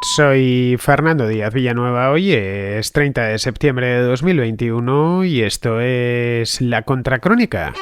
Soy Fernando Díaz Villanueva, hoy es 30 de septiembre de 2021 y esto es La Contracrónica.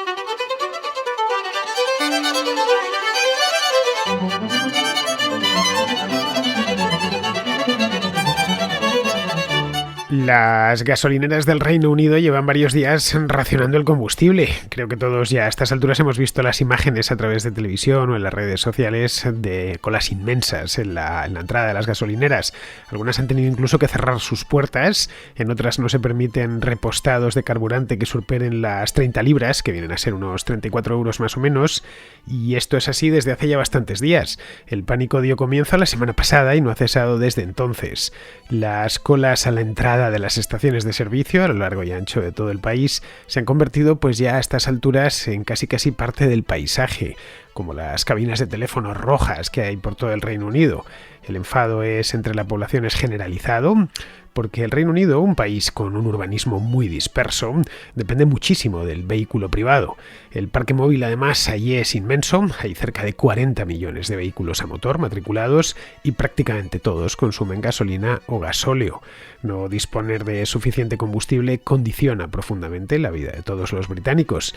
Las gasolineras del Reino Unido llevan varios días racionando el combustible. Creo que todos ya a estas alturas hemos visto las imágenes a través de televisión o en las redes sociales de colas inmensas en la entrada de las gasolineras. Algunas han tenido incluso que cerrar sus puertas, en otras no se permiten repostados de carburante que superen las 30 libras, que vienen a ser unos 34 euros más o menos, y esto es así desde hace ya bastantes días. El pánico dio comienzo la semana pasada y no ha cesado desde entonces. Las colas a la entrada de las estaciones de servicio a lo largo y ancho de todo el país se han convertido pues ya a estas alturas en casi parte del paisaje, como las cabinas de teléfono rojas que hay por todo el Reino Unido. El enfado entre la población es generalizado, porque el Reino Unido, un país con un urbanismo muy disperso, depende muchísimo del vehículo privado. El parque móvil además allí es inmenso, hay cerca de 40 millones de vehículos a motor matriculados y prácticamente todos consumen gasolina o gasóleo. No disponer de suficiente combustible condiciona profundamente la vida de todos los británicos,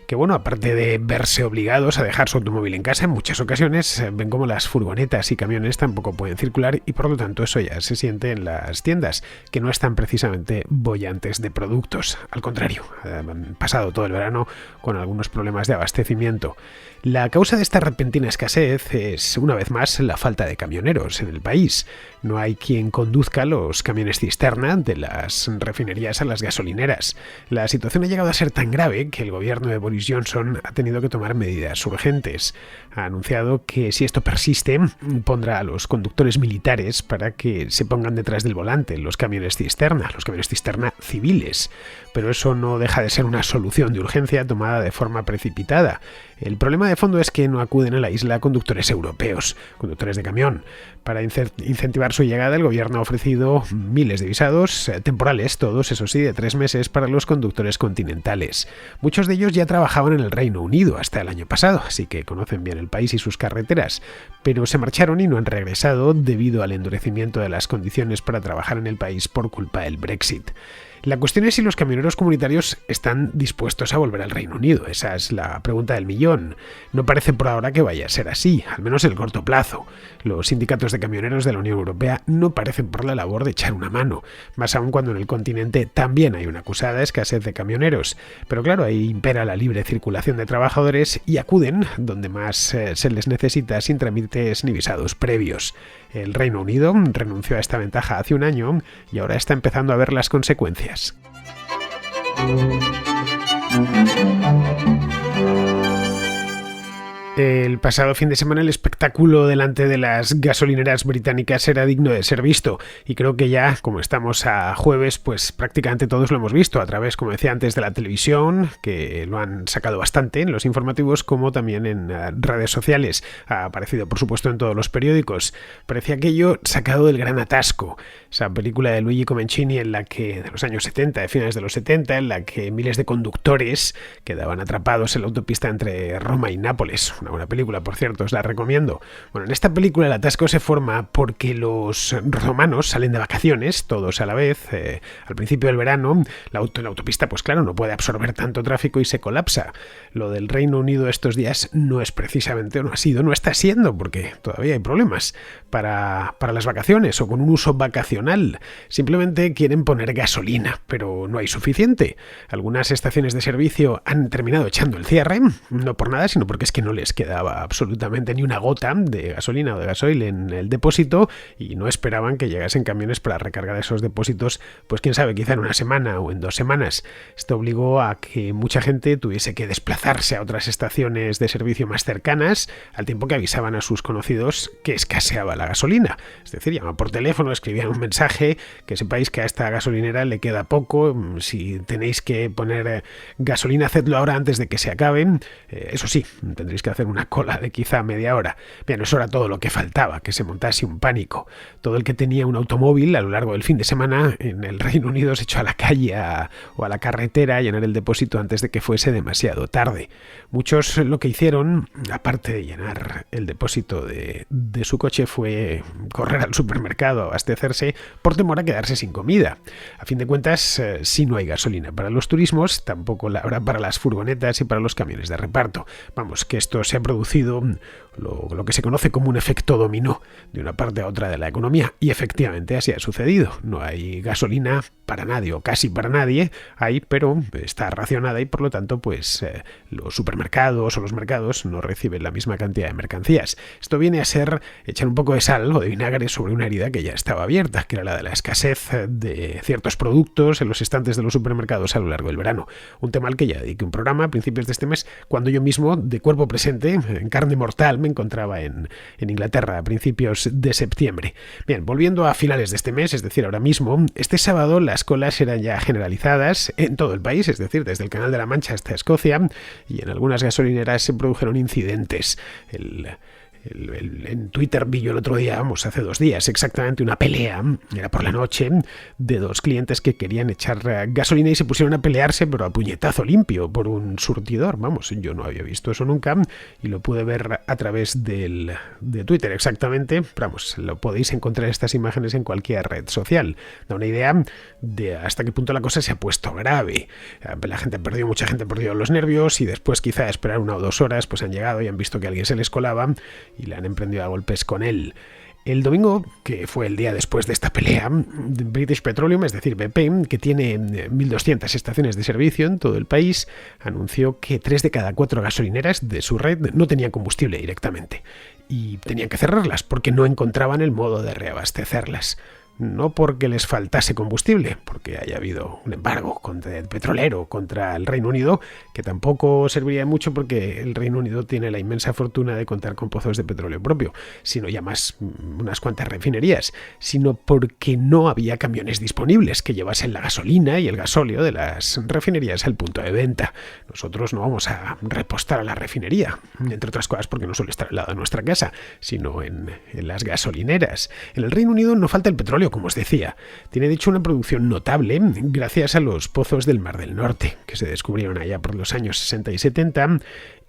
que bueno, aparte de verse obligados a dejar su automóvil en casa, en muchas ocasiones ven como las furgonetas y camiones tampoco pueden circular y por lo tanto eso ya se siente en las tiendas, que no están precisamente bollantes de productos. Al contrario, han pasado todo el verano con algunos problemas de abastecimiento. La causa de esta repentina escasez es, una vez más, la falta de camioneros en el país. No hay quien conduzca los camiones cisterna de las refinerías a las gasolineras. La situación ha llegado a ser tan grave que el gobierno de Boris Johnson ha tenido que tomar medidas urgentes. Ha anunciado que si esto persiste, pondrá a los conductores militares para que se pongan detrás del volante los camiones cisterna civiles. Pero eso no deja de ser una solución de urgencia tomada de forma precipitada. El problema de fondo es que no acuden a la isla conductores europeos, conductores de camión. Para incentivar su llegada, el gobierno ha ofrecido miles de visados, temporales, todos, eso sí, de 3 meses para los conductores continentales. Muchos de ellos ya trabajaban en el Reino Unido hasta el año pasado, así que conocen bien el país y sus carreteras, pero se marcharon y no han regresado debido al endurecimiento de las condiciones para trabajar en el país por culpa del Brexit. La cuestión es si los camioneros comunitarios están dispuestos a volver al Reino Unido. Esa es la pregunta del millón. No parece por ahora que vaya a ser así, al menos en el corto plazo. Los sindicatos de camioneros de la Unión Europea no parecen por la labor de echar una mano, más aún cuando en el continente también hay una acusada escasez de camioneros. Pero claro, ahí impera la libre circulación de trabajadores y acuden donde más se les necesita sin trámites ni visados previos. El Reino Unido renunció a esta ventaja hace un año y ahora está empezando a ver las consecuencias. El pasado fin de semana el espectáculo delante de las gasolineras británicas era digno de ser visto y creo que ya, como estamos a jueves, pues prácticamente todos lo hemos visto a través, como decía antes, de la televisión, que lo han sacado bastante en los informativos, como también en redes sociales. Ha aparecido, por supuesto, en todos los periódicos. Parecía aquello sacado del Gran Atasco, esa película de Luigi Comencini de los años 70, de finales de los 70, en la que miles de conductores quedaban atrapados en la autopista entre Roma y Nápoles. Una buena película, por cierto, os la recomiendo. Bueno, en esta película el atasco se forma porque los romanos salen de vacaciones, todos a la vez, al principio del verano. La autopista, pues claro, no puede absorber tanto tráfico y se colapsa. Lo del Reino Unido estos días no es precisamente, no está siendo, porque todavía hay problemas para las vacaciones o con un uso vacacional. Simplemente quieren poner gasolina, pero no hay suficiente. Algunas estaciones de servicio han terminado echando el cierre, no por nada, sino porque es que no les quedaba absolutamente ni una gota de gasolina o de gasoil en el depósito y no esperaban que llegasen camiones para recargar esos depósitos, pues quién sabe, quizá en una semana o en 2 semanas. Esto obligó a que mucha gente tuviese que desplazarse a otras estaciones de servicio más cercanas, al tiempo que avisaban a sus conocidos que escaseaba la gasolina. Es decir, llamaban por teléfono, escribían un mensaje, que sepáis que a esta gasolinera le queda poco, si tenéis que poner gasolina, hacedlo ahora antes de que se acaben. Eso sí, tendréis que hacer una cola de quizá media hora. Bien, eso era todo lo que faltaba, que se montase un pánico. Todo el que tenía un automóvil a lo largo del fin de semana en el Reino Unido se echó a la calle o a la carretera a llenar el depósito antes de que fuese demasiado tarde. Muchos lo que hicieron, aparte de llenar el depósito de su coche, fue debe correr al supermercado a abastecerse por temor a quedarse sin comida. A fin de cuentas, si no hay gasolina para los turismos, tampoco la habrá para las furgonetas y para los camiones de reparto. Vamos, que esto se ha producido lo que se conoce como un efecto dominó de una parte a otra de la economía, y efectivamente así ha sucedido. No hay gasolina para nadie o casi para nadie, pero está racionada y por lo tanto pues los supermercados o los mercados no reciben la misma cantidad de mercancías. Esto viene a ser echar un poco de sal o de vinagre sobre una herida que ya estaba abierta, que era la de la escasez de ciertos productos en los estantes de los supermercados a lo largo del verano. Un tema al que ya dediqué un programa a principios de este mes, cuando yo mismo, de cuerpo presente, en carne mortal, me encontraba en Inglaterra a principios de septiembre. Bien, volviendo a finales de este mes, es decir, ahora mismo, este sábado las colas eran ya generalizadas en todo el país, es decir, desde el Canal de la Mancha hasta Escocia, y en algunas gasolineras se produjeron incidentes. En Twitter vi yo el otro día, hace 2 días, exactamente una pelea, era por la noche, de 2 clientes que querían echar gasolina y se pusieron a pelearse, pero a puñetazo limpio, por un surtidor. Yo no había visto eso nunca y lo pude ver a través de Twitter exactamente. Pero lo podéis encontrar estas imágenes en cualquier red social. Da una idea de hasta qué punto la cosa se ha puesto grave. Mucha gente perdió los nervios y después quizá esperar 1 o 2 horas, pues han llegado y han visto que alguien se les colaba y le han emprendido a golpes con él. El domingo, que fue el día después de esta pelea, British Petroleum, es decir, BP, que tiene 1.200 estaciones de servicio en todo el país, anunció que 3 de cada 4 gasolineras de su red no tenían combustible directamente y tenían que cerrarlas porque no encontraban el modo de reabastecerlas. No porque les faltase combustible, porque haya habido un embargo petrolero contra el Reino Unido, que tampoco serviría mucho porque el Reino Unido tiene la inmensa fortuna de contar con pozos de petróleo propio, sino ya más unas cuantas refinerías, sino porque no había camiones disponibles que llevasen la gasolina y el gasóleo de las refinerías al punto de venta. Nosotros no vamos a repostar a la refinería, entre otras cosas porque no suele estar al lado de nuestra casa, sino en las gasolineras. En el Reino Unido no falta el petróleo, como os decía. Tiene de hecho una producción notable gracias a los pozos del Mar del Norte, que se descubrieron allá por los años 60 y 70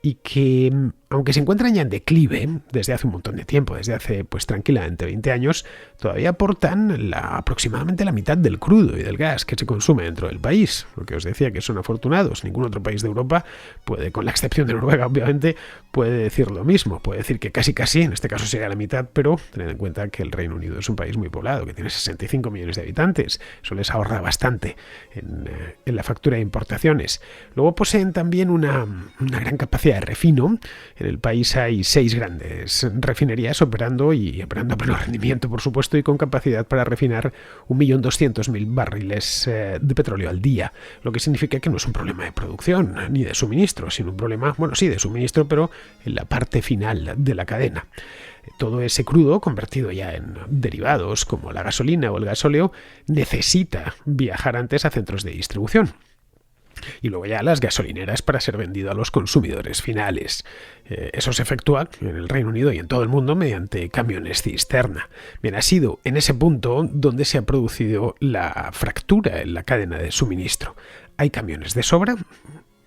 y que, aunque se encuentran ya en declive desde hace un montón de tiempo, desde hace pues tranquilamente 20 años, todavía aportan aproximadamente la mitad del crudo y del gas que se consume dentro del país. Lo que os decía, que son afortunados. Ningún otro país de Europa puede, con la excepción de Noruega, obviamente, puede decir lo mismo. Puede decir que casi, en este caso sería la mitad, pero tened en cuenta que el Reino Unido es un país muy poblado, que tiene 65 millones de habitantes. Eso les ahorra bastante en la factura de importaciones. Luego poseen también una gran capacidad de refino. En el país hay 6 grandes refinerías operando a pleno rendimiento, por supuesto, y con capacidad para refinar 1.200.000 barriles de petróleo al día, lo que significa que no es un problema de producción ni de suministro, sino un problema, sí, de suministro, pero en la parte final de la cadena. Todo ese crudo, convertido ya en derivados como la gasolina o el gasóleo, necesita viajar antes a centros de distribución y luego ya a las gasolineras para ser vendido a los consumidores finales. Eso se efectúa en el Reino Unido y en todo el mundo mediante camiones cisterna. Bien, ha sido en ese punto donde se ha producido la fractura en la cadena de suministro. Hay camiones de sobra,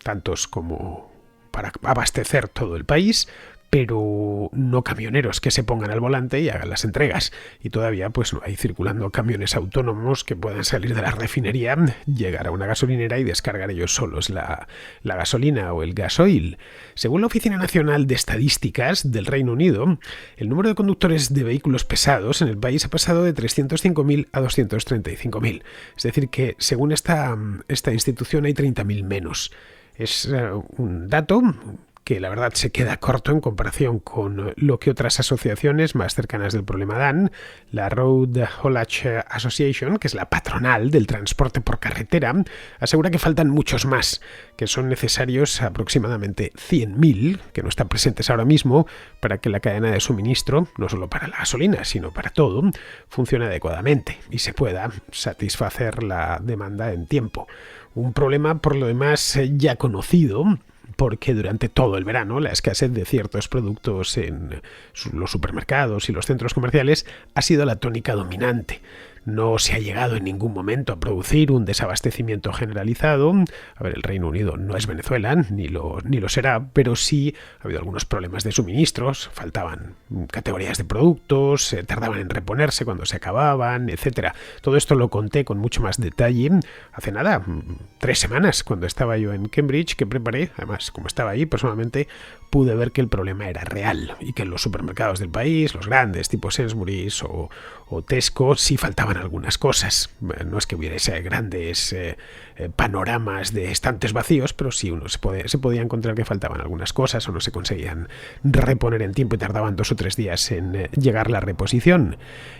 tantos como para abastecer todo el país, pero no camioneros que se pongan al volante y hagan las entregas. Y todavía pues no hay circulando camiones autónomos que puedan salir de la refinería, llegar a una gasolinera y descargar ellos solos la gasolina o el gasoil. Según la Oficina Nacional de Estadísticas del Reino Unido, el número de conductores de vehículos pesados en el país ha pasado de 305.000 a 235.000. Es decir que, según esta institución, hay 30.000 menos. Es un dato que la verdad se queda corto en comparación con lo que otras asociaciones más cercanas del problema dan. La Road Haulage Association, que es la patronal del transporte por carretera, asegura que faltan muchos más, que son necesarios aproximadamente 100.000, que no están presentes ahora mismo, para que la cadena de suministro, no solo para la gasolina, sino para todo, funcione adecuadamente y se pueda satisfacer la demanda en tiempo. Un problema, por lo demás, ya conocido, porque durante todo el verano la escasez de ciertos productos en los supermercados y los centros comerciales ha sido la tónica dominante. no se ha llegado en ningún momento a producir un desabastecimiento generalizado. A ver, el Reino Unido no es Venezuela, ni lo será, pero sí ha habido algunos problemas de suministros, faltaban categorías de productos, tardaban en reponerse cuando se acababan, etcétera. Todo esto lo conté con mucho más detalle hace nada, 3 semanas, cuando estaba yo en Cambridge, que preparé. Además, como estaba ahí personalmente, pude ver que el problema era real y que en los supermercados del país, los grandes, tipo Sainsbury's o Tesco, sí faltaban algunas cosas. No es que hubiese grandes panoramas de estantes vacíos, pero sí uno se podía encontrar que faltaban algunas cosas o no se conseguían reponer en tiempo y tardaban 2 o 3 días en llegar la reposición.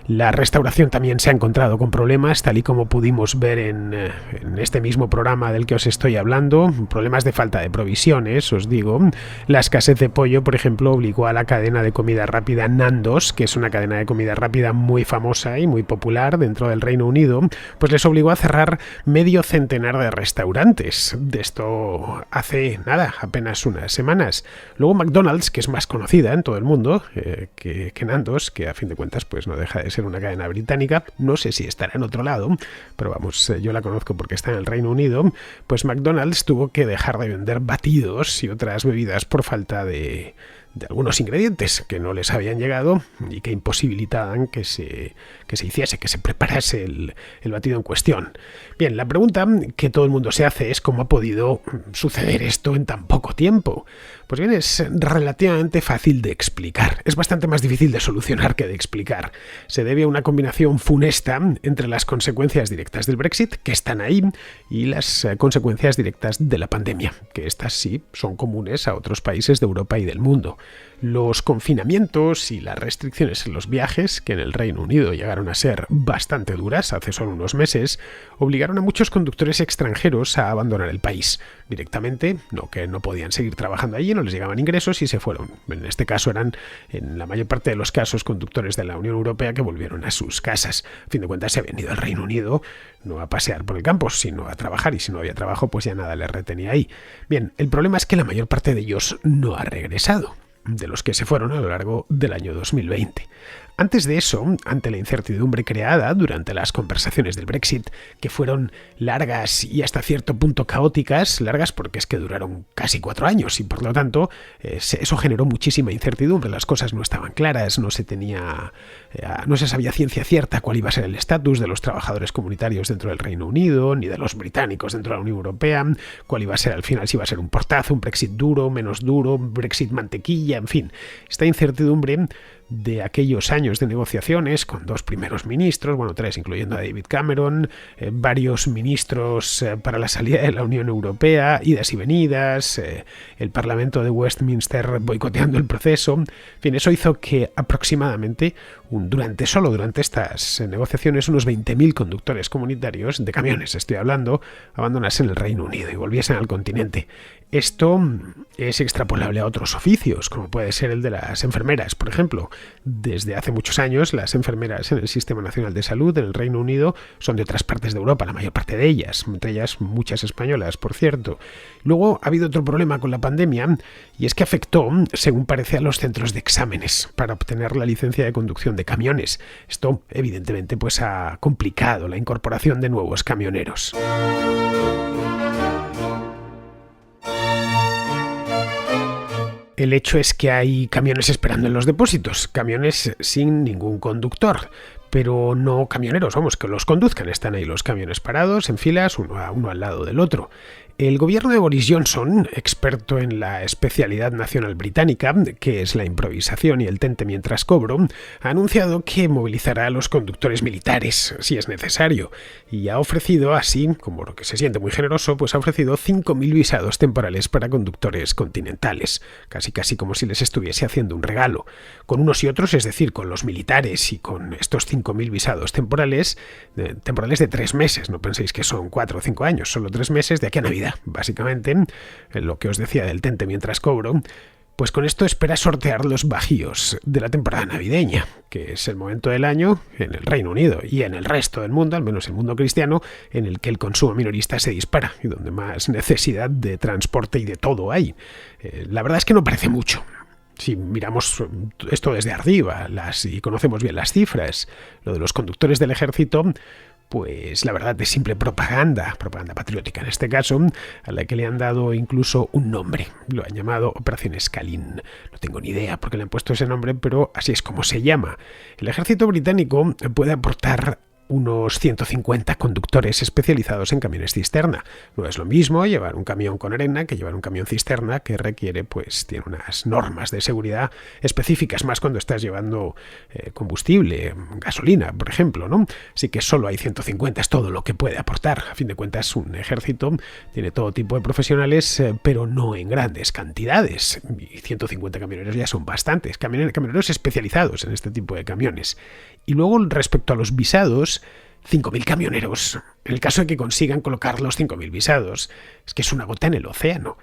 La restauración también se ha encontrado con problemas, tal y como pudimos ver en este mismo programa del que os estoy hablando. Problemas de falta de provisiones, os digo. La escasez de pollo, por ejemplo, obligó a la cadena de comida rápida Nando's, que es una cadena de comida rápida muy famosa y muy popular dentro del Reino Unido, pues les obligó a cerrar medio centenar de restaurantes. De esto hace nada, apenas unas semanas. Luego McDonald's, que es más conocida en todo el mundo que Nando's, que a fin de cuentas pues no deja de ser una cadena británica, no sé si estará en otro lado, pero vamos, yo la conozco porque está en el Reino Unido. Pues McDonald's tuvo que dejar de vender batidos y otras bebidas por falta de algunos ingredientes que no les habían llegado y que imposibilitaban que se preparase el batido en cuestión. Bien, la pregunta que todo el mundo se hace es cómo ha podido suceder esto en tan poco tiempo. Pues bien, es relativamente fácil de explicar. Es bastante más difícil de solucionar que de explicar. Se debe a una combinación funesta entre las consecuencias directas del Brexit, que están ahí, y las consecuencias directas de la pandemia, que estas sí son comunes a otros países de Europa y del mundo. Los confinamientos y las restricciones en los viajes, que en el Reino Unido llegaron a ser bastante duras hace solo unos meses, obligaron a muchos conductores extranjeros a abandonar el país. Directamente, que no podían seguir trabajando allí, no les llegaban ingresos y se fueron. En este caso eran, en la mayor parte de los casos, conductores de la Unión Europea que volvieron a sus casas. A fin de cuentas, se habían ido al Reino Unido no a pasear por el campo, sino a trabajar, y si no había trabajo, pues ya nada les retenía ahí. Bien, el problema es que la mayor parte de ellos no ha regresado, de los que se fueron a lo largo del año 2020. Antes de eso, ante la incertidumbre creada durante las conversaciones del Brexit, que fueron largas y hasta cierto punto caóticas, largas porque es que duraron casi 4 años y por lo tanto eso generó muchísima incertidumbre, las cosas no estaban claras, no se sabía ciencia cierta cuál iba a ser el estatus de los trabajadores comunitarios dentro del Reino Unido, ni de los británicos dentro de la Unión Europea, cuál iba a ser al final, si iba a ser un portazo, un Brexit duro, menos duro, un Brexit mantequilla, en fin, esta incertidumbre de aquellos años de negociaciones con 2 primeros ministros, 3, incluyendo a David Cameron, varios ministros para la salida de la Unión Europea, idas y venidas, el Parlamento de Westminster boicoteando el proceso. En fin, eso hizo que aproximadamente durante estas negociaciones unos 20.000 conductores comunitarios de camiones, estoy hablando, abandonasen el Reino Unido y volviesen al continente. Esto es extrapolable a otros oficios, como puede ser el de las enfermeras, por ejemplo. Desde hace muchos años, las enfermeras en el Sistema Nacional de Salud en el Reino Unido son de otras partes de Europa, la mayor parte de ellas, entre ellas muchas españolas, por cierto. Luego ha habido otro problema con la pandemia, y es que afectó, según parece, a los centros de exámenes para obtener la licencia de conducción de camiones. Esto, evidentemente, pues ha complicado la incorporación de nuevos camioneros. El hecho es que hay camiones esperando en los depósitos, camiones sin ningún conductor, pero no camioneros, que los conduzcan. Están ahí los camiones parados en filas, uno al lado del otro. El gobierno de Boris Johnson, experto en la especialidad nacional británica, que es la improvisación y el tente mientras cobro, ha anunciado que movilizará a los conductores militares, si es necesario, y ha ofrecido, así como lo que se siente muy generoso, pues ha ofrecido 5.000 visados temporales para conductores continentales, casi como si les estuviese haciendo un regalo. Con unos y otros, es decir, con los militares y con estos 5.000 visados temporales de 3 meses, no penséis que son 4 o 5 años, solo 3 meses de aquí a Navidad. Básicamente, lo que os decía del tente mientras cobro, pues con esto espera sortear los bajíos de la temporada navideña, que es el momento del año en el Reino Unido y en el resto del mundo, al menos el mundo cristiano, en el que el consumo minorista se dispara y donde más necesidad de transporte y de todo hay. La verdad es que no parece mucho. Si miramos esto desde arriba y conocemos bien las cifras, lo de los conductores del ejército, pues la verdad es simple propaganda patriótica en este caso, a la que le han dado incluso un nombre. Lo han llamado Operación Stalin. No tengo ni idea por qué le han puesto ese nombre, pero así es como se llama. El ejército británico puede aportar unos 150 conductores especializados en camiones cisterna. No es lo mismo llevar un camión con arena que llevar un camión cisterna, que requiere, pues, tiene unas normas de seguridad específicas, más cuando estás llevando combustible, gasolina, por ejemplo, ¿no? Así que solo hay 150, es todo lo que puede aportar. A fin de cuentas, un ejército tiene todo tipo de profesionales, pero no en grandes cantidades. Y 150 camioneros ya son bastantes. Camioneros especializados en este tipo de camiones. Y luego, respecto a los visados, 5.000 camioneros. En el caso de que consigan colocar los 5.000 visados, es que es una gota en el océano.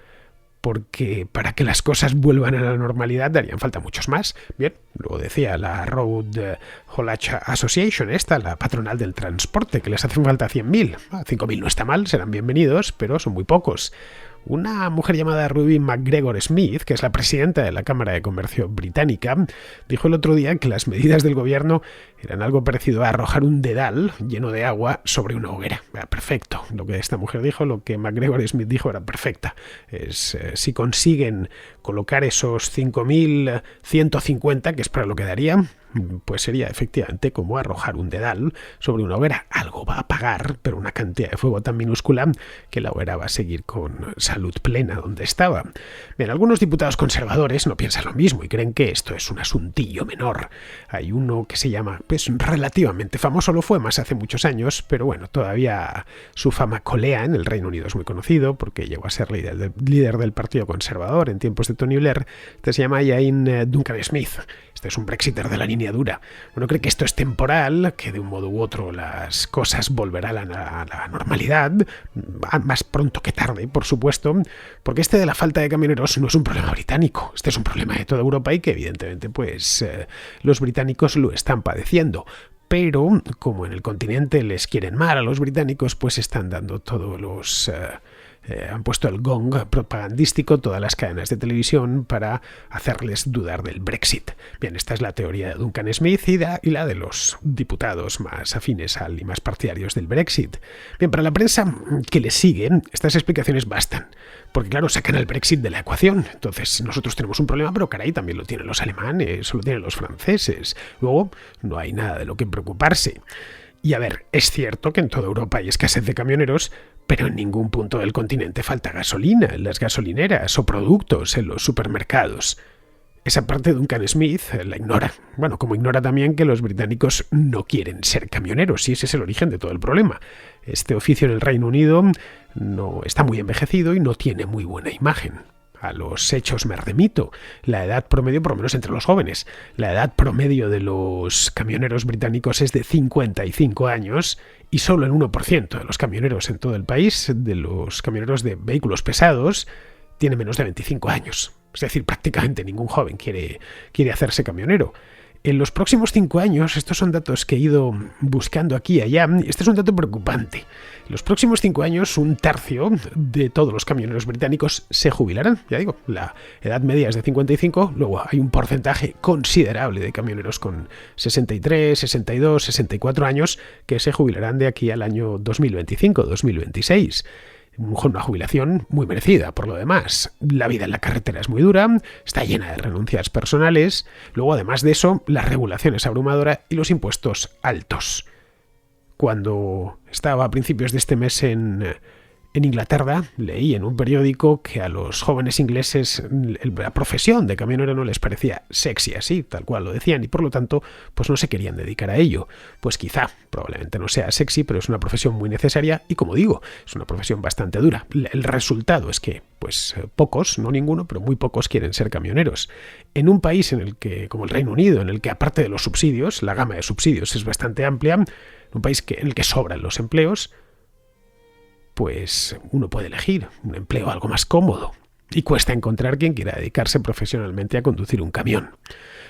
Porque para que las cosas vuelvan a la normalidad darían falta muchos más. Bien, lo decía la Road Haulage Association, la patronal del transporte, que les hacen falta 100.000. 5.000 no está mal, serán bienvenidos, pero son muy pocos. Una mujer llamada Ruby McGregor Smith, que es la presidenta de la Cámara de Comercio británica, dijo el otro día que las medidas del gobierno eran algo parecido a arrojar un dedal lleno de agua sobre una hoguera. Perfecto. Lo que esta mujer dijo, lo que McGregor Smith dijo era perfecta. Si consiguen colocar esos 5.150, que es para lo que daría, pues sería efectivamente como arrojar un dedal sobre una hoguera. Algo va a apagar, pero una cantidad de fuego tan minúscula que la hoguera va a seguir con salud plena donde estaba. Bien, algunos diputados conservadores no piensan lo mismo y creen que esto es un asuntillo menor. Hay uno que se llama, pues relativamente famoso, lo fue más hace muchos años, pero bueno, todavía su fama colea en el Reino Unido, es muy conocido porque llegó a ser líder del Partido Conservador en tiempos de Tony Blair. Este se llama Iain Duncan Smith. Este es un brexiter de la línea dura. Uno cree que esto es temporal, que de un modo u otro las cosas volverán a la normalidad, más pronto que tarde, por supuesto, porque este de la falta de camioneros no es un problema británico, este es un problema de toda Europa y que evidentemente pues los británicos lo están padeciendo. Pero como en el continente les quieren mal a los británicos, pues están dando todos los... han puesto el gong propagandístico, todas las cadenas de televisión, para hacerles dudar del Brexit. Bien, esta es la teoría de Duncan Smith y la de los diputados más afines y más partidarios del Brexit. Bien, para la prensa que le siguen, estas explicaciones bastan. Porque claro, sacan al Brexit de la ecuación. Entonces nosotros tenemos un problema, pero caray, también lo tienen los alemanes, o lo tienen los franceses. Luego, no hay nada de lo que preocuparse. Y a ver, es cierto que en toda Europa hay escasez de camioneros, pero en ningún punto del continente falta gasolina en las gasolineras o productos en los supermercados. Esa parte de Duncan Smith la ignora. Bueno, como ignora también que los británicos no quieren ser camioneros, y ese es el origen de todo el problema. Este oficio en el Reino Unido no está muy envejecido y no tiene muy buena imagen. A los hechos me remito. La edad promedio, por lo menos entre los jóvenes, la edad promedio de los camioneros británicos es de 55 años y solo el 1% de los camioneros en todo el país, de los camioneros de vehículos pesados, tiene menos de 25 años. Es decir, prácticamente ningún joven quiere hacerse camionero. En los próximos 5 años, estos son datos que he ido buscando aquí y allá, y este es un dato preocupante. En los próximos 5 años, 1/3 de todos los camioneros británicos se jubilarán. Ya digo, la edad media es de 55, luego hay un porcentaje considerable de camioneros con 63, 62, 64 años que se jubilarán de aquí al año 2025, 2026. Una jubilación muy merecida, por lo demás. La vida en la carretera es muy dura, está llena de renuncias personales. Luego, además de eso, la regulación es abrumadora y los impuestos altos. Cuando estaba a principios de este mes en Inglaterra, leí en un periódico que a los jóvenes ingleses la profesión de camionero no les parecía sexy, así, tal cual lo decían, y por lo tanto, pues no se querían dedicar a ello. Pues quizá, probablemente no sea sexy, pero es una profesión muy necesaria y, como digo, es una profesión bastante dura. El resultado es que, pues pocos, no ninguno, pero muy pocos quieren ser camioneros. En un país en el que, como el Reino Unido, en el que aparte de los subsidios, la gama de subsidios es bastante amplia, un país en el que sobran los empleos, pues uno puede elegir un empleo algo más cómodo y cuesta encontrar quien quiera dedicarse profesionalmente a conducir un camión.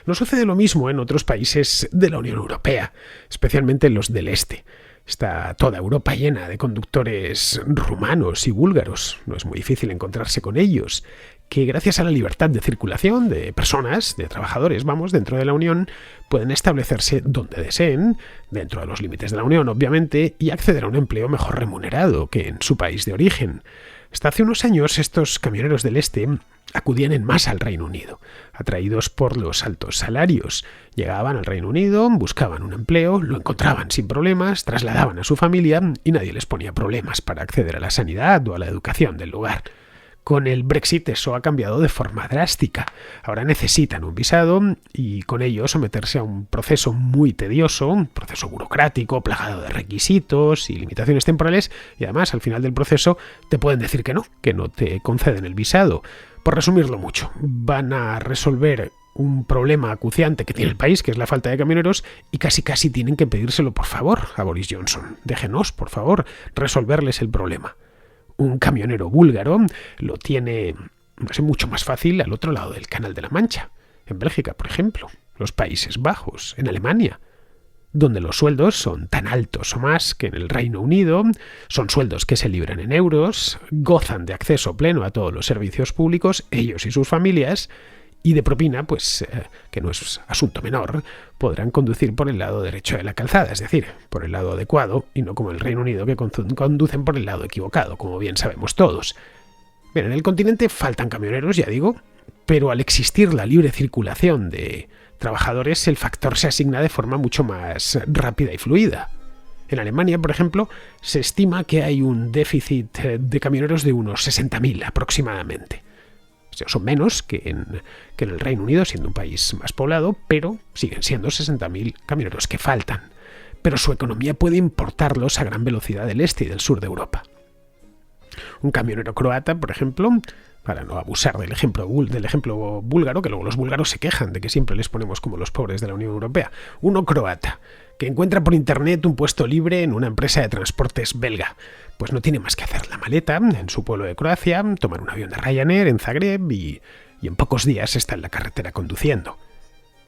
No sucede lo mismo en otros países de la Unión Europea, especialmente en los del este. Está toda Europa llena de conductores rumanos y búlgaros. No es muy difícil encontrarse con ellos, que gracias a la libertad de circulación de personas, de trabajadores, dentro de la Unión, pueden establecerse donde deseen, dentro de los límites de la Unión, obviamente, y acceder a un empleo mejor remunerado que en su país de origen. Hasta hace unos años, estos camioneros del Este acudían en masa al Reino Unido, atraídos por los altos salarios. Llegaban al Reino Unido, buscaban un empleo, lo encontraban sin problemas, trasladaban a su familia y nadie les ponía problemas para acceder a la sanidad o a la educación del lugar. Con el Brexit eso ha cambiado de forma drástica. Ahora necesitan un visado y con ello someterse a un proceso muy tedioso, un proceso burocrático, plagado de requisitos y limitaciones temporales, y además al final del proceso te pueden decir que no te conceden el visado. Por resumirlo mucho, van a resolver un problema acuciante que tiene el país, que es la falta de camioneros, y casi tienen que pedírselo por favor a Boris Johnson. Déjenos, por favor, resolverles el problema. Un camionero búlgaro lo tiene, mucho más fácil al otro lado del Canal de la Mancha, en Bélgica, por ejemplo, los Países Bajos, en Alemania, donde los sueldos son tan altos o más que en el Reino Unido, son sueldos que se libran en euros, gozan de acceso pleno a todos los servicios públicos, ellos y sus familias, y de propina, que no es asunto menor, podrán conducir por el lado derecho de la calzada, es decir, por el lado adecuado, y no como el Reino Unido, que conducen por el lado equivocado, como bien sabemos todos. Bien, en el continente faltan camioneros, ya digo, pero al existir la libre circulación de trabajadores, el factor se asigna de forma mucho más rápida y fluida. En Alemania, por ejemplo, se estima que hay un déficit de camioneros de unos 60.000 aproximadamente. O sea, son menos que en el Reino Unido, siendo un país más poblado, pero siguen siendo 60.000 camioneros que faltan. Pero su economía puede importarlos a gran velocidad del este y del sur de Europa. Un camionero croata, por ejemplo, para no abusar del ejemplo búlgaro, que luego los búlgaros se quejan de que siempre les ponemos como los pobres de la Unión Europea. Uno croata, que encuentra por internet un puesto libre en una empresa de transportes belga. Pues no tiene más que hacer la maleta en su pueblo de Croacia, tomar un avión de Ryanair en Zagreb y en pocos días está en la carretera conduciendo.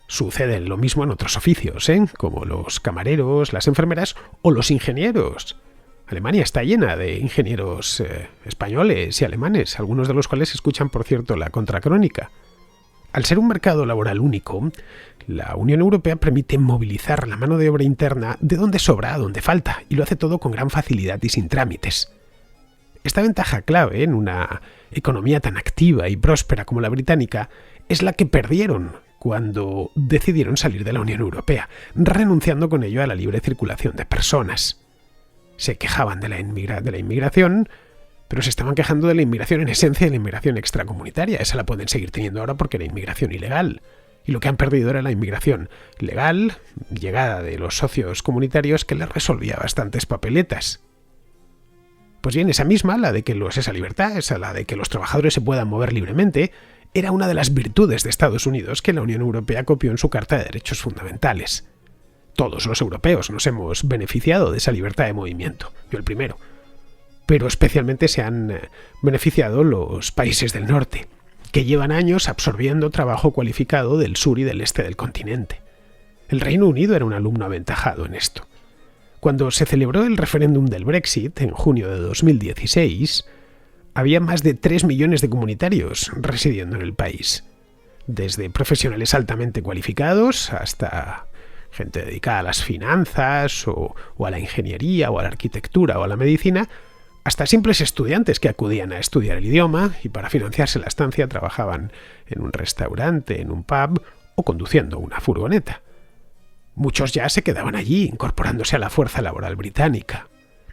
Sucede lo mismo en otros oficios, como los camareros, las enfermeras o los ingenieros. Alemania está llena de ingenieros españoles y alemanes, algunos de los cuales escuchan, por cierto, la Contracrónica. Al ser un mercado laboral único, la Unión Europea permite movilizar la mano de obra interna de donde sobra a donde falta, y lo hace todo con gran facilidad y sin trámites. Esta ventaja clave en una economía tan activa y próspera como la británica es la que perdieron cuando decidieron salir de la Unión Europea, renunciando con ello a la libre circulación de personas. Se quejaban de la inmigración, pero se estaban quejando de la inmigración en esencia, de la inmigración extracomunitaria. Esa la pueden seguir teniendo ahora porque era inmigración ilegal. Y lo que han perdido era la inmigración legal, llegada de los socios comunitarios, que les resolvía bastantes papeletas. Pues bien, esa libertad, la de que los trabajadores se puedan mover libremente, era una de las virtudes de Estados Unidos que la Unión Europea copió en su Carta de Derechos Fundamentales. Todos los europeos nos hemos beneficiado de esa libertad de movimiento, yo el primero. Pero especialmente se han beneficiado los países del norte, que llevan años absorbiendo trabajo cualificado del sur y del este del continente. El Reino Unido era un alumno aventajado en esto. Cuando se celebró el referéndum del Brexit, en junio de 2016, había más de 3 millones de comunitarios residiendo en el país. Desde profesionales altamente cualificados hasta gente dedicada a las finanzas o a la ingeniería o a la arquitectura o a la medicina, hasta simples estudiantes que acudían a estudiar el idioma y para financiarse la estancia trabajaban en un restaurante, en un pub o conduciendo una furgoneta. Muchos ya se quedaban allí, incorporándose a la fuerza laboral británica.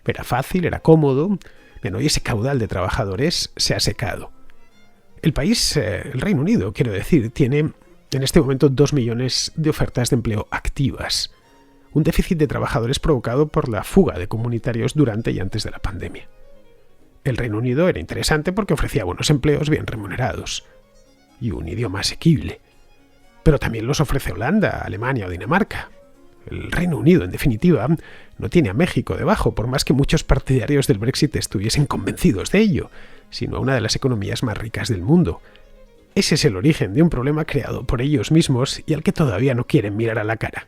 Era fácil, era cómodo, y ese caudal de trabajadores se ha secado. El país, el Reino Unido, quiero decir, tiene en este momento 2 millones de ofertas de empleo activas. Un déficit de trabajadores provocado por la fuga de comunitarios durante y antes de la pandemia. El Reino Unido era interesante porque ofrecía buenos empleos bien remunerados y un idioma asequible. Pero también los ofrece Holanda, Alemania o Dinamarca. El Reino Unido, en definitiva, no tiene a México debajo, por más que muchos partidarios del Brexit estuviesen convencidos de ello, sino a una de las economías más ricas del mundo. Ese es el origen de un problema creado por ellos mismos y al que todavía no quieren mirar a la cara.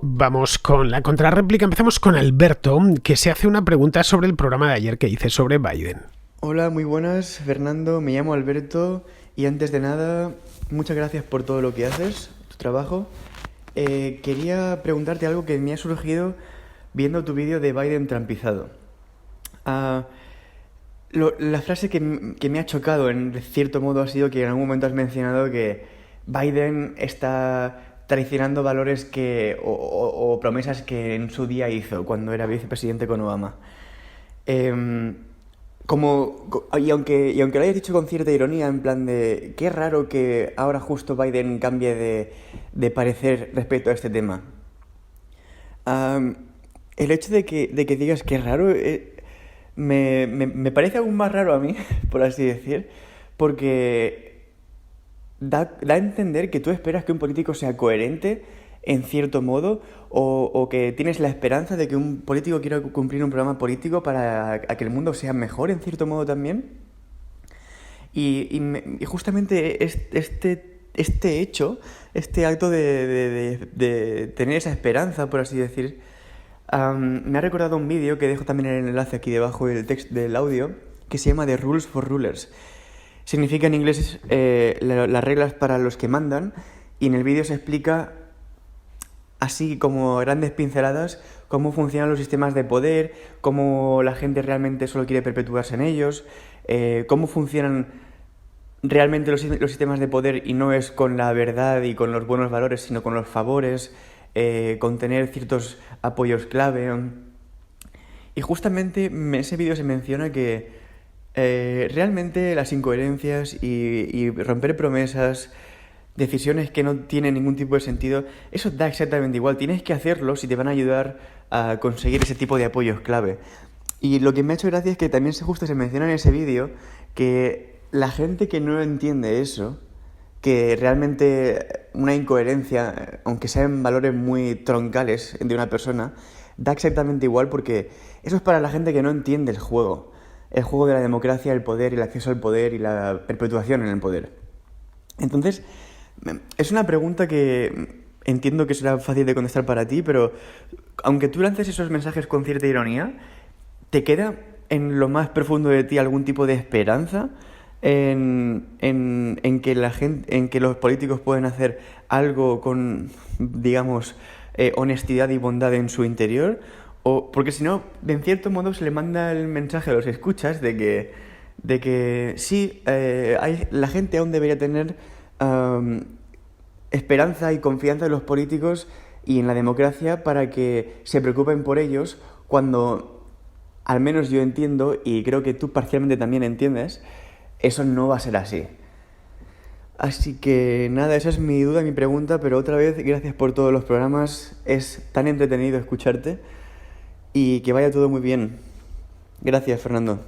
Vamos con la contrarréplica. Empezamos con Alberto, que se hace una pregunta sobre el programa de ayer que hice sobre Biden. Hola, muy buenas, Fernando. Me llamo Alberto y antes de nada, muchas gracias por todo lo que haces, tu trabajo. Quería preguntarte algo que me ha surgido viendo tu vídeo de Biden trampizado. Ah, la frase que me ha chocado en cierto modo ha sido que en algún momento has mencionado que Biden está traicionando valores o promesas que en su día hizo cuando era vicepresidente con Obama. Em, y aunque lo hayas dicho con cierta ironía, en plan de qué raro que ahora justo Biden cambie de parecer respecto a este tema. Am, el hecho de que digas que es raro me parece aún más raro a mí, por así decir, porque da a entender que tú esperas que un político sea coherente en cierto modo o que tienes la esperanza de que un político quiera cumplir un programa político para a que el mundo sea mejor en cierto modo también. Y justamente este hecho, este acto de tener esa esperanza, por así decir, me ha recordado un vídeo que dejo también en el enlace aquí debajo del audio, que se llama The Rules for Rulers. Significa en inglés las reglas para los que mandan, y en el vídeo se explica, así como grandes pinceladas, cómo funcionan los sistemas de poder, cómo la gente realmente solo quiere perpetuarse en ellos, cómo funcionan realmente los sistemas de poder y no es con la verdad y con los buenos valores, sino con los favores, con tener ciertos apoyos clave. Y justamente en ese vídeo se menciona que realmente las incoherencias y romper promesas, decisiones que no tienen ningún tipo de sentido, eso da exactamente igual. Tienes que hacerlo si te van a ayudar a conseguir ese tipo de apoyos clave. Y lo que me ha hecho gracia es que también justo se menciona en ese vídeo que la gente que no entiende eso, que realmente una incoherencia, aunque sean valores muy troncales de una persona, da exactamente igual porque eso es para la gente que no entiende el juego de la democracia, el poder, el acceso al poder y la perpetuación en el poder. Entonces, es una pregunta que entiendo que será fácil de contestar para ti, pero aunque tú lances esos mensajes con cierta ironía, ¿te queda en lo más profundo de ti algún tipo de esperanza en que la gente, en que los políticos pueden hacer algo con, digamos, honestidad y bondad en su interior? O, porque si no, en cierto modo se le manda el mensaje a los escuchas de que sí, la gente aún debería tener esperanza y confianza en los políticos y en la democracia para que se preocupen por ellos cuando, al menos yo entiendo, y creo que tú parcialmente también entiendes, eso no va a ser así. Así que nada, esa es mi duda, mi pregunta, pero otra vez, gracias por todos los programas, es tan entretenido escucharte y que vaya todo muy bien. Gracias, Fernando.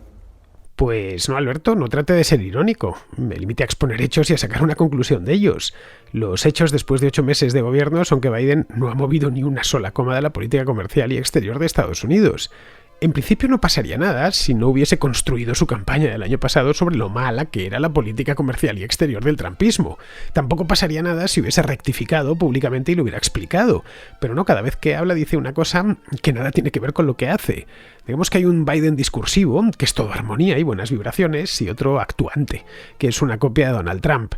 Pues no, Alberto, no trate de ser irónico. Me limite a exponer hechos y a sacar una conclusión de ellos. Los hechos después de 8 meses de gobierno son que Biden no ha movido ni una sola coma de la política comercial y exterior de Estados Unidos. En principio no pasaría nada si no hubiese construido su campaña del año pasado sobre lo mala que era la política comercial y exterior del trumpismo. Tampoco pasaría nada si hubiese rectificado públicamente y lo hubiera explicado. Pero no, cada vez que habla dice una cosa que nada tiene que ver con lo que hace. Digamos que hay un Biden discursivo, que es todo armonía y buenas vibraciones, y otro actuante, que es una copia de Donald Trump.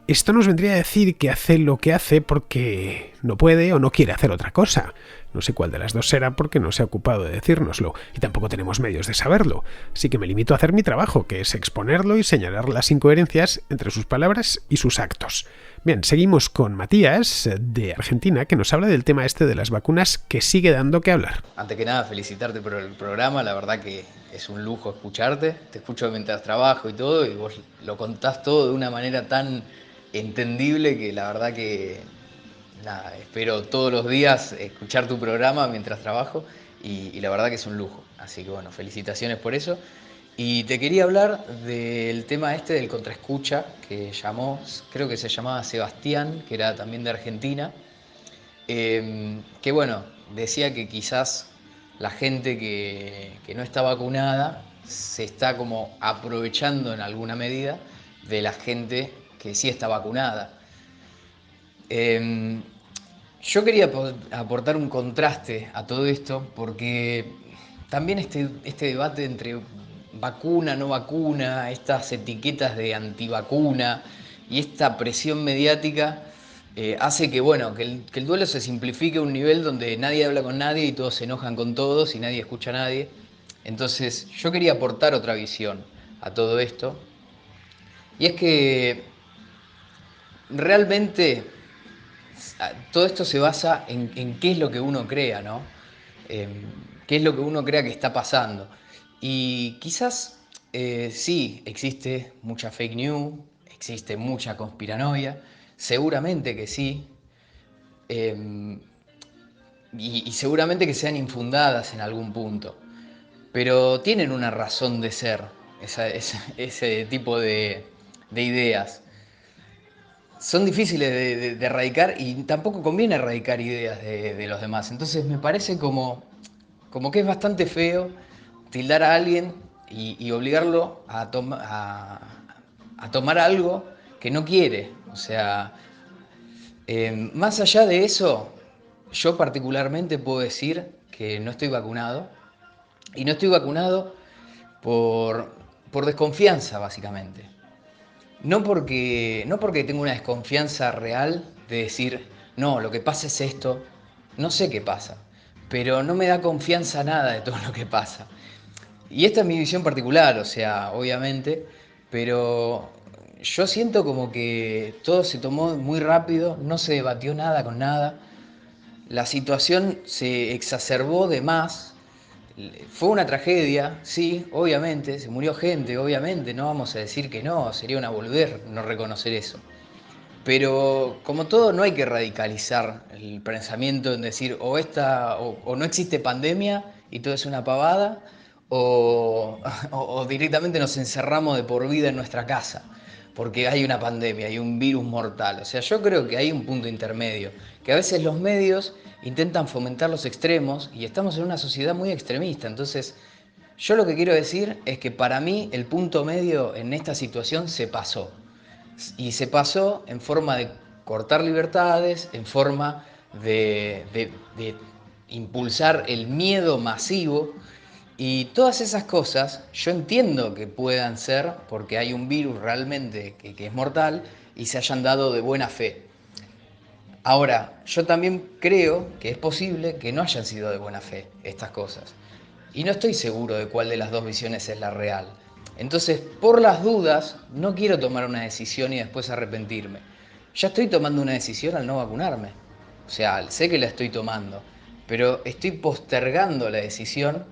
Esto nos vendría a decir que hace lo que hace porque no puede o no quiere hacer otra cosa. No sé cuál de las dos será porque no se ha ocupado de decírnoslo, y tampoco tenemos medios de saberlo. Así que me limito a hacer mi trabajo, que es exponerlo y señalar las incoherencias entre sus palabras y sus actos. Bien, seguimos con Matías, de Argentina, que nos habla del tema este de las vacunas, que sigue dando que hablar. Antes que nada, felicitarte por el programa, la verdad que es un lujo escucharte. Te escucho mientras trabajo y todo, y vos lo contás todo de una manera tan entendible que la verdad que nada, espero todos los días escuchar tu programa mientras trabajo y la verdad que es un lujo. Así que bueno, felicitaciones por eso. Y te quería hablar del tema este del contraescucha que llamó, creo que se llamaba Sebastián, que era también de Argentina, que bueno, decía que quizás la gente que no está vacunada se está como aprovechando en alguna medida de la gente que sí está vacunada. Yo quería aportar un contraste a todo esto porque también este debate entre vacuna, no vacuna, estas etiquetas de antivacuna y esta presión mediática hace que, bueno, que el duelo se simplifique a un nivel donde nadie habla con nadie y todos se enojan con todos y nadie escucha a nadie. Entonces yo quería aportar otra visión a todo esto, y es que realmente todo esto se basa en qué es lo que uno crea, ¿no? Qué es lo que uno crea que está pasando. Y quizás sí, existe mucha fake news, existe mucha conspiranoia, seguramente que sí, eh, y seguramente que sean infundadas en algún punto, pero tienen una razón de ser ese tipo de ideas. Son difíciles de erradicar y tampoco conviene erradicar ideas de los demás. Entonces me parece como que es bastante feo tildar a alguien y obligarlo a tomar algo que no quiere. O sea, más allá de eso, yo particularmente puedo decir que no estoy vacunado. Y no estoy vacunado por, por desconfianza, básicamente. No porque tengo una desconfianza real de decir, no, lo que pasa es esto, no sé qué pasa, pero no me da confianza nada de todo lo que pasa. Y esta es mi visión particular, o sea, obviamente, pero yo siento como que todo se tomó muy rápido, no se debatió nada con nada, la situación se exacerbó de más. Fue una tragedia, sí, obviamente, se murió gente, obviamente, no vamos a decir que no, sería una boludez no reconocer eso. Pero como todo, no hay que radicalizar el pensamiento en decir o no existe pandemia y todo es una pavada, o, o directamente nos encerramos de por vida en nuestra casa porque hay una pandemia, hay un virus mortal. O sea, yo creo que hay un punto intermedio, que a veces los medios intentan fomentar los extremos y estamos en una sociedad muy extremista. Entonces, yo lo que quiero decir es que para mí el punto medio en esta situación se pasó. Y se pasó en forma de cortar libertades, en forma de impulsar el miedo masivo. Y todas esas cosas yo entiendo que puedan ser porque hay un virus realmente que es mortal y se hayan dado de buena fe. Ahora, yo también creo que es posible que no hayan sido de buena fe estas cosas. Y no estoy seguro de cuál de las dos visiones es la real. Entonces, por las dudas, no quiero tomar una decisión y después arrepentirme. Ya estoy tomando una decisión al no vacunarme. O sea, sé que la estoy tomando, pero estoy postergando la decisión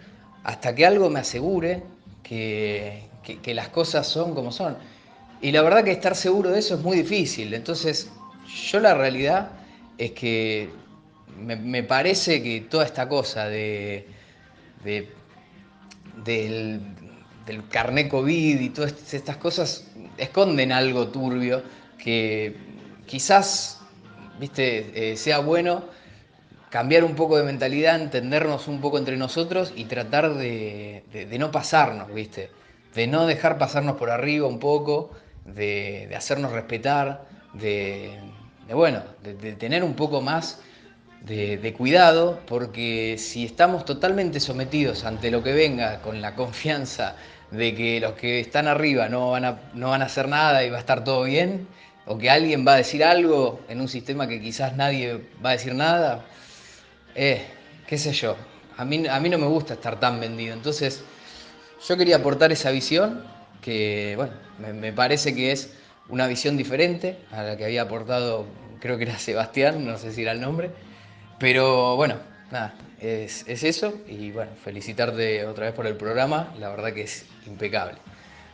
hasta que algo me asegure que las cosas son como son. Y la verdad que estar seguro de eso es muy difícil. Entonces, yo la realidad es que me parece que toda esta cosa de- del, del carné COVID y todas estas cosas esconden algo turbio que quizás, viste, sea bueno cambiar un poco de mentalidad, entendernos un poco entre nosotros y tratar de no pasarnos, ¿viste? De no dejar pasarnos por arriba un poco, de hacernos respetar, de tener un poco más de cuidado, porque si estamos totalmente sometidos ante lo que venga con la confianza de que los que están arriba no van a hacer nada y va a estar todo bien, o que alguien va a decir algo en un sistema que quizás nadie va a decir nada, qué sé yo, a mí no me gusta estar tan vendido. Entonces, yo quería aportar esa visión, que bueno, me parece que es una visión diferente a la que había aportado, creo que era Sebastián, no sé si era el nombre, pero bueno, nada, es eso, y bueno, felicitarte otra vez por el programa, la verdad que es impecable.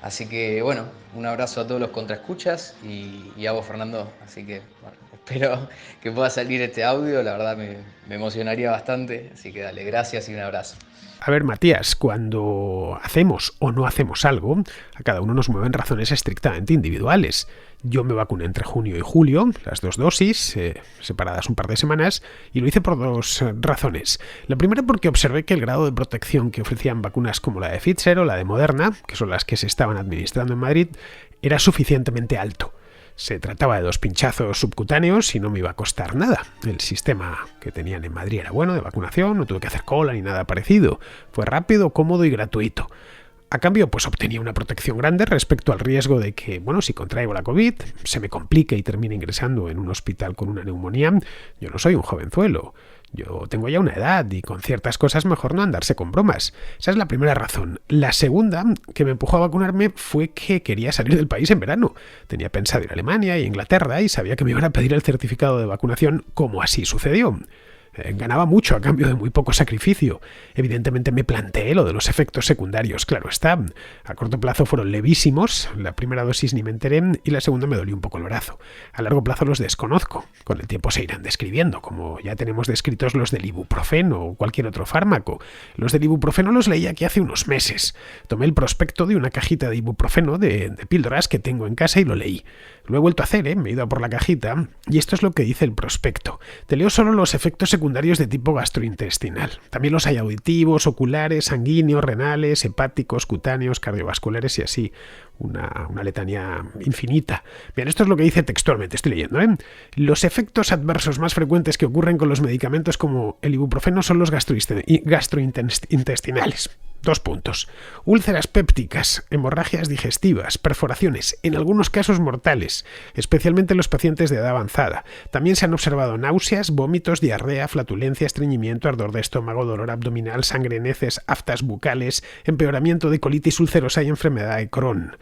Así que bueno, un abrazo a todos los contraescuchas y a vos, Fernando. Así que bueno, espero que pueda salir este audio, la verdad me emocionaría bastante. Así que dale, gracias y un abrazo. A ver, Matías, cuando hacemos o no hacemos algo, a cada uno nos mueven razones estrictamente individuales. Yo me vacuné entre junio y julio, las 2 dosis, separadas un par de semanas, y lo hice por 2 razones. La primera porque observé que el grado de protección que ofrecían vacunas como la de Pfizer o la de Moderna, que son las que se estaban administrando en Madrid, era suficientemente alto. Se trataba de 2 pinchazos subcutáneos y no me iba a costar nada. El sistema que tenían en Madrid era bueno de vacunación, no tuve que hacer cola ni nada parecido. Fue rápido, cómodo y gratuito. A cambio, pues obtenía una protección grande respecto al riesgo de que, bueno, si contraigo la COVID, se me complique y termine ingresando en un hospital con una neumonía. Yo no soy un jovenzuelo. Yo tengo ya una edad y con ciertas cosas mejor no andarse con bromas. Esa es la primera razón. La segunda, que me empujó a vacunarme, fue que quería salir del país en verano. Tenía pensado ir a Alemania y Inglaterra y sabía que me iban a pedir el certificado de vacunación, como así sucedió. Ganaba mucho a cambio de muy poco sacrificio. Evidentemente me planteé lo de los efectos secundarios, claro está. A corto plazo fueron levísimos, la primera dosis ni me enteré y la segunda me dolió un poco el brazo. A largo plazo los desconozco, con el tiempo se irán describiendo, como ya tenemos descritos los del ibuprofeno o cualquier otro fármaco. Los del ibuprofeno los leí aquí hace unos meses. Tomé el prospecto de una cajita de ibuprofeno de píldoras que tengo en casa y lo leí. Lo he vuelto a hacer, me he ido a por la cajita, y esto es lo que dice el prospecto. Te leo solo los efectos secundarios de tipo gastrointestinal. También los hay auditivos, oculares, sanguíneos, renales, hepáticos, cutáneos, cardiovasculares y así. Una letanía infinita. Bien, esto es lo que dice textualmente, estoy leyendo. Los efectos adversos más frecuentes que ocurren con los medicamentos como el ibuprofeno son los gastrointestinales. 2 puntos. Úlceras pépticas, hemorragias digestivas, perforaciones, en algunos casos mortales, especialmente en los pacientes de edad avanzada. También se han observado náuseas, vómitos, diarrea, flatulencia, estreñimiento, ardor de estómago, dolor abdominal, sangre en heces, aftas bucales, empeoramiento de colitis ulcerosa y enfermedad de Crohn.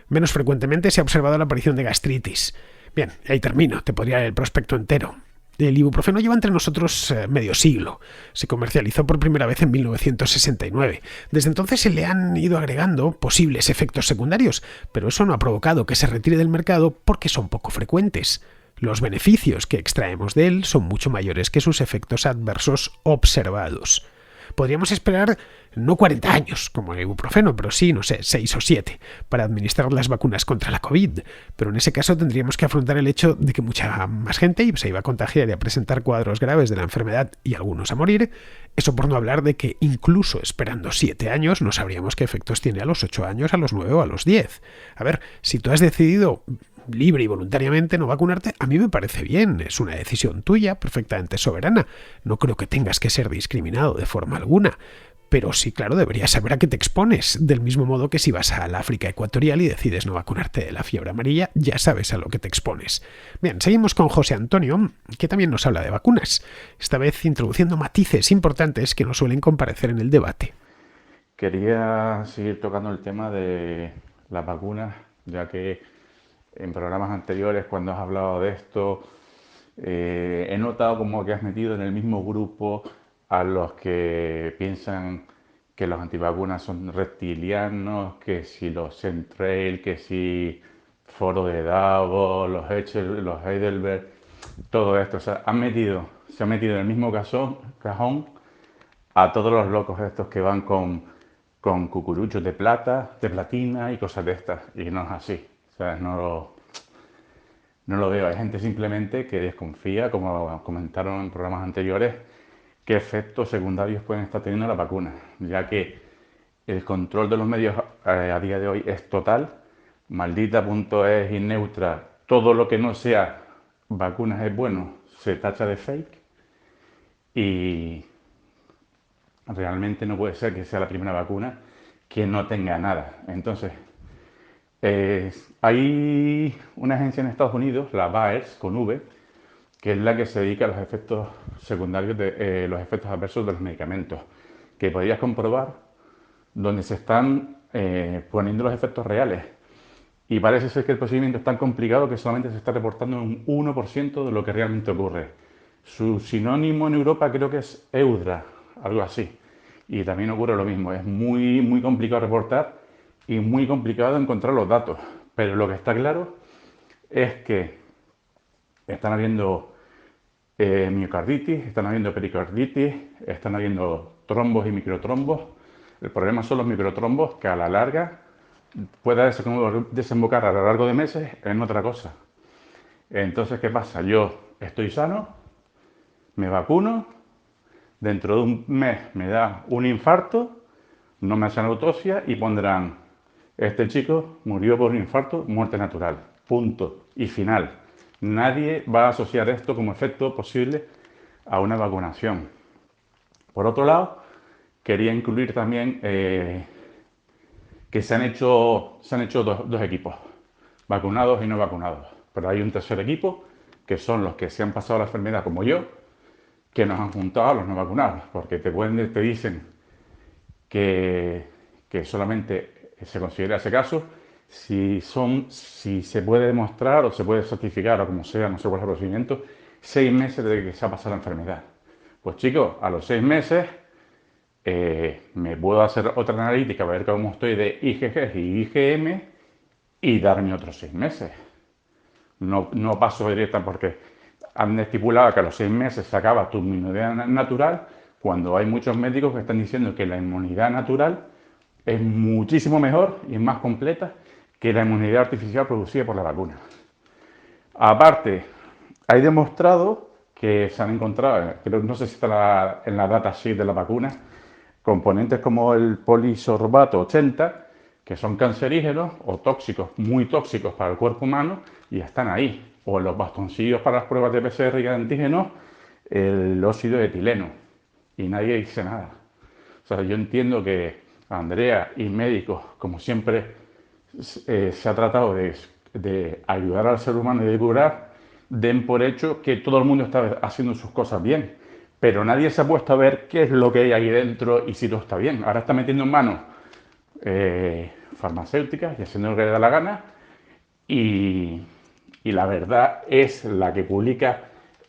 Menos frecuentemente se ha observado la aparición de gastritis. Bien, ahí termino, te podría leer el prospecto entero. El ibuprofeno lleva entre nosotros medio siglo. Se comercializó por primera vez en 1969. Desde entonces se le han ido agregando posibles efectos secundarios, pero eso no ha provocado que se retire del mercado porque son poco frecuentes. Los beneficios que extraemos de él son mucho mayores que sus efectos adversos observados. Podríamos esperar no 40 años, como el ibuprofeno, pero sí, 6 o 7, para administrar las vacunas contra la COVID. Pero en ese caso tendríamos que afrontar el hecho de que mucha más gente se iba a contagiar y a presentar cuadros graves de la enfermedad y algunos a morir. Eso por no hablar de que incluso esperando 7 años no sabríamos qué efectos tiene a los 8 años, a los 9 o a los 10. A ver, si tú has decidido libre y voluntariamente no vacunarte, a mí me parece bien, es una decisión tuya, perfectamente soberana. No creo que tengas que ser discriminado de forma alguna. Pero sí, claro, deberías saber a qué te expones. Del mismo modo que si vas al África ecuatorial y decides no vacunarte de la fiebre amarilla, ya sabes a lo que te expones. Bien, seguimos con José Antonio, que también nos habla de vacunas. Esta vez introduciendo matices importantes que no suelen comparecer en el debate. Quería seguir tocando el tema de las vacunas, ya que en programas anteriores, cuando has hablado de esto, he notado como que has metido en el mismo grupo a los que piensan que los antivacunas son reptilianos, que si los Centrail, que si Foro de Davos, los Heidelberg, todo esto. O sea, se ha metido en el mismo cajón a todos los locos estos que van con cucuruchos de plata, de platina y cosas de estas. Y no es así. O sea, no lo veo. Hay gente simplemente que desconfía, como comentaron en programas anteriores, qué efectos secundarios pueden estar teniendo las vacunas, ya que el control de los medios a día de hoy es total. Maldita.es y Neutra, todo lo que no sea vacunas es bueno, se tacha de fake. Y realmente no puede ser que sea la primera vacuna que no tenga nada. Entonces, hay una agencia en Estados Unidos, la VAERS, con V, que es la que se dedica a los efectos secundarios, los efectos adversos de los medicamentos, que podrías comprobar donde se están poniendo los efectos reales. Y parece ser que el procedimiento es tan complicado que solamente se está reportando un 1% de lo que realmente ocurre. Su sinónimo en Europa creo que es EUDRA, algo así. Y también ocurre lo mismo, es muy, muy complicado reportar y muy complicado encontrar los datos. Pero lo que está claro es que están habiendo miocarditis, están habiendo pericarditis, están habiendo trombos y microtrombos. El problema son los microtrombos, que a la larga puede desembocar a lo largo de meses en otra cosa. Entonces, ¿qué pasa? Yo estoy sano, me vacuno, dentro de un mes me da un infarto, no me hacen autopsia y pondrán: este chico murió por un infarto, muerte natural. punto y final. Nadie va a asociar esto como efecto posible a una vacunación. Por otro lado, quería incluir también que se han hecho dos equipos, vacunados y no vacunados. Pero hay un tercer equipo, que son los que se han pasado la enfermedad como yo, que nos han juntado a los no vacunados, porque te dicen que solamente se considera ese caso si se puede demostrar o se puede certificar o como sea, no sé cuál es el procedimiento, 6 meses desde que se ha pasado la enfermedad. Pues chicos, a los 6 meses me puedo hacer otra analítica para ver cómo estoy de IgG y IgM y darme otros 6 meses. No paso directa porque han estipulado que a los 6 meses se acaba tu inmunidad natural, cuando hay muchos médicos que están diciendo que la inmunidad natural es muchísimo mejor y es más completa que la inmunidad artificial producida por la vacuna. Aparte, hay demostrado que se han encontrado, no sé si está en la datasheet de la vacuna, componentes como el polisorbato 80, que son cancerígenos o tóxicos, muy tóxicos para el cuerpo humano, y están ahí. O en los bastoncillos para las pruebas de PCR y de antígenos, el óxido de etileno. Y nadie dice nada. O sea, yo entiendo que Andrea y médicos, como siempre se ha tratado de ayudar al ser humano y de curar, den por hecho que todo el mundo está haciendo sus cosas bien. Pero nadie se ha puesto a ver qué es lo que hay ahí dentro y si todo está bien. Ahora está metiendo en manos farmacéuticas y haciendo lo que le da la gana. Y la verdad es la que publica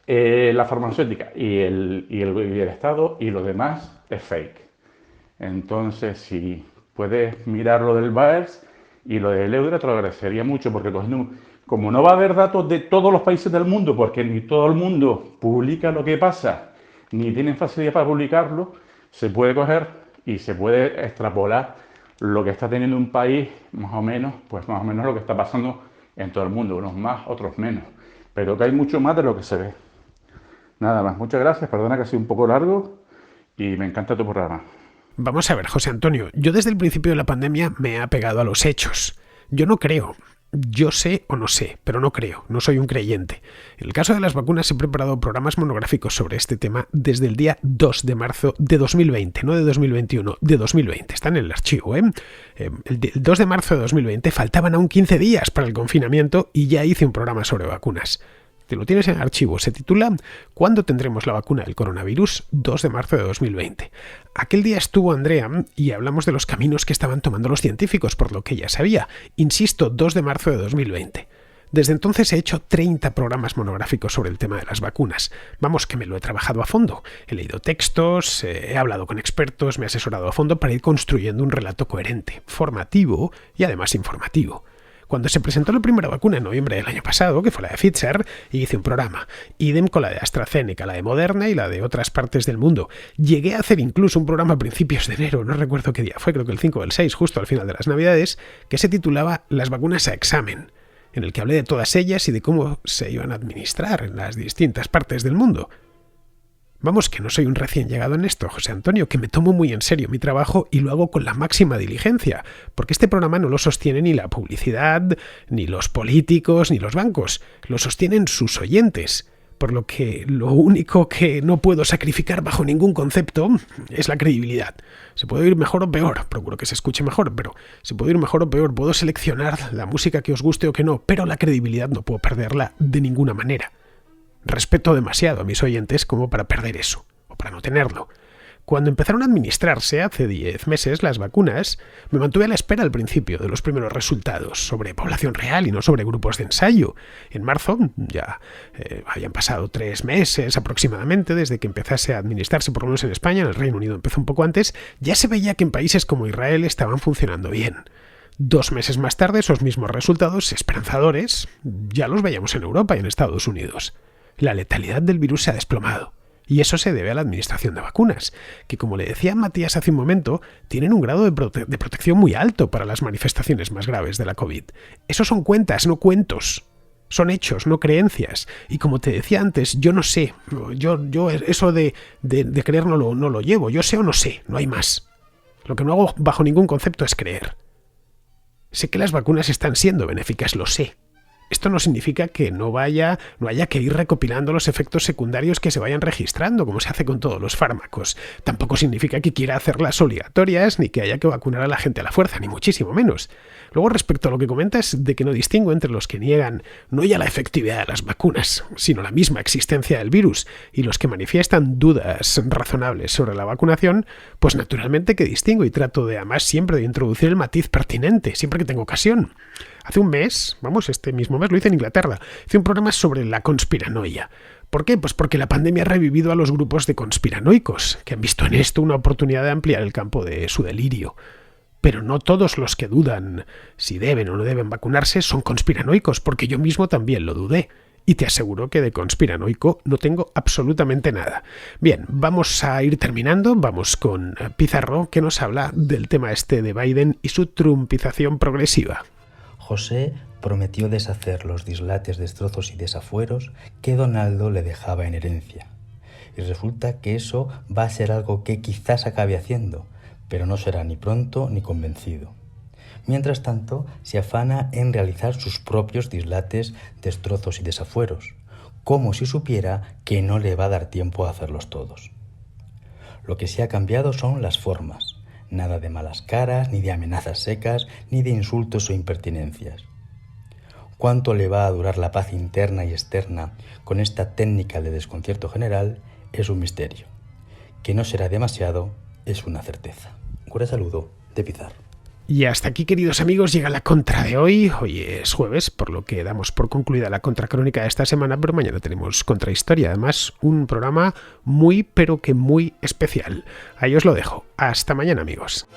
la farmacéutica y el Estado, y lo demás es fake. Entonces, si puedes mirar lo del BAERS y lo del Eudra, te lo agradecería mucho, porque como no va a haber datos de todos los países del mundo, porque ni todo el mundo publica lo que pasa, ni tienen facilidad para publicarlo, se puede coger y se puede extrapolar lo que está teniendo un país, más o menos lo que está pasando en todo el mundo, unos más, otros menos, pero que hay mucho más de lo que se ve. Nada más, muchas gracias, perdona que ha sido un poco largo y me encanta tu programa. Vamos a ver, José Antonio, yo desde el principio de la pandemia me he apegado a los hechos. Yo no creo. Yo sé o no sé, pero no creo, no soy un creyente. En el caso de las vacunas he preparado programas monográficos sobre este tema desde el día 2 de marzo de 2020, no de 2021, de 2020. Están en el archivo, El 2 de marzo de 2020 faltaban aún 15 días para el confinamiento y ya hice un programa sobre vacunas. Te lo tienes en el archivo, se titula ¿Cuándo tendremos la vacuna del coronavirus? 2 de marzo de 2020. Aquel día estuvo Andrea y hablamos de los caminos que estaban tomando los científicos, por lo que ella sabía. Insisto, 2 de marzo de 2020. Desde entonces he hecho 30 programas monográficos sobre el tema de las vacunas. Vamos, que me lo he trabajado a fondo. He leído textos, he hablado con expertos, me he asesorado a fondo para ir construyendo un relato coherente, formativo y además informativo. Cuando se presentó la primera vacuna en noviembre del año pasado, que fue la de Pfizer, hice un programa. Idem con la de AstraZeneca, la de Moderna y la de otras partes del mundo. Llegué a hacer incluso un programa a principios de enero, no recuerdo qué día fue, creo que el 5 o el 6, justo al final de las Navidades, que se titulaba Las vacunas a examen, en el que hablé de todas ellas y de cómo se iban a administrar en las distintas partes del mundo. Vamos, que no soy un recién llegado en esto, José Antonio, que me tomo muy en serio mi trabajo y lo hago con la máxima diligencia, porque este programa no lo sostiene ni la publicidad, ni los políticos, ni los bancos, lo sostienen sus oyentes, por lo que lo único que no puedo sacrificar bajo ningún concepto es la credibilidad. Se puede oír mejor o peor, procuro que se escuche mejor, pero se puede oír mejor o peor, puedo seleccionar la música que os guste o que no, pero la credibilidad no puedo perderla de ninguna manera. Respeto demasiado a mis oyentes como para perder eso, o para no tenerlo. Cuando empezaron a administrarse hace 10 meses las vacunas, me mantuve a la espera al principio de los primeros resultados sobre población real y no sobre grupos de ensayo. En marzo ya habían pasado 3 meses aproximadamente desde que empezase a administrarse, por lo menos en España, en el Reino Unido empezó un poco antes, ya se veía que en países como Israel estaban funcionando bien. 2 meses más tarde esos mismos resultados esperanzadores ya los veíamos en Europa y en Estados Unidos. La letalidad del virus se ha desplomado. Y eso se debe a la administración de vacunas, que como le decía Matías hace un momento, tienen un grado de protección muy alto para las manifestaciones más graves de la COVID. Eso son cuentas, no cuentos. Son hechos, no creencias. Y como te decía antes, yo no sé. Yo eso de creer no lo llevo. Yo sé o no sé, no hay más. Lo que no hago bajo ningún concepto es creer. Sé que las vacunas están siendo benéficas, lo sé. Esto no significa que no haya que ir recopilando los efectos secundarios que se vayan registrando, como se hace con todos los fármacos. Tampoco significa que quiera hacerlas obligatorias, ni que haya que vacunar a la gente a la fuerza, ni muchísimo menos. Luego, respecto a lo que comentas de que no distingo entre los que niegan no ya la efectividad de las vacunas, sino la misma existencia del virus, y los que manifiestan dudas razonables sobre la vacunación, pues naturalmente que distingo y trato de, además, siempre de introducir el matiz pertinente, siempre que tengo ocasión. Hace un mes, este mismo mes, lo hice en Inglaterra, hice un programa sobre la conspiranoia. ¿Por qué? Pues porque la pandemia ha revivido a los grupos de conspiranoicos, que han visto en esto una oportunidad de ampliar el campo de su delirio. Pero no todos los que dudan si deben o no deben vacunarse son conspiranoicos, porque yo mismo también lo dudé. Y te aseguro que de conspiranoico no tengo absolutamente nada. Bien, vamos a ir terminando. Vamos con Pizarro, que nos habla del tema este de Biden y su trumpización progresiva. José prometió deshacer los dislates, destrozos y desafueros que Donaldo le dejaba en herencia. Y resulta que eso va a ser algo que quizás acabe haciendo, pero no será ni pronto ni convencido. Mientras tanto, se afana en realizar sus propios dislates, destrozos y desafueros, como si supiera que no le va a dar tiempo a hacerlos todos. Lo que sí ha cambiado son las formas. Nada de malas caras, ni de amenazas secas, ni de insultos o impertinencias. ¿Cuánto le va a durar la paz interna y externa con esta técnica de desconcierto general? Es un misterio. Que no será demasiado es una certeza. Un cordial saludo de Pizarro. Y hasta aquí, queridos amigos, llega la contra de hoy. Hoy es jueves, por lo que damos por concluida la contracrónica de esta semana, pero mañana tenemos contrahistoria. Además, un programa muy, pero que muy especial. Ahí os lo dejo. Hasta mañana, amigos.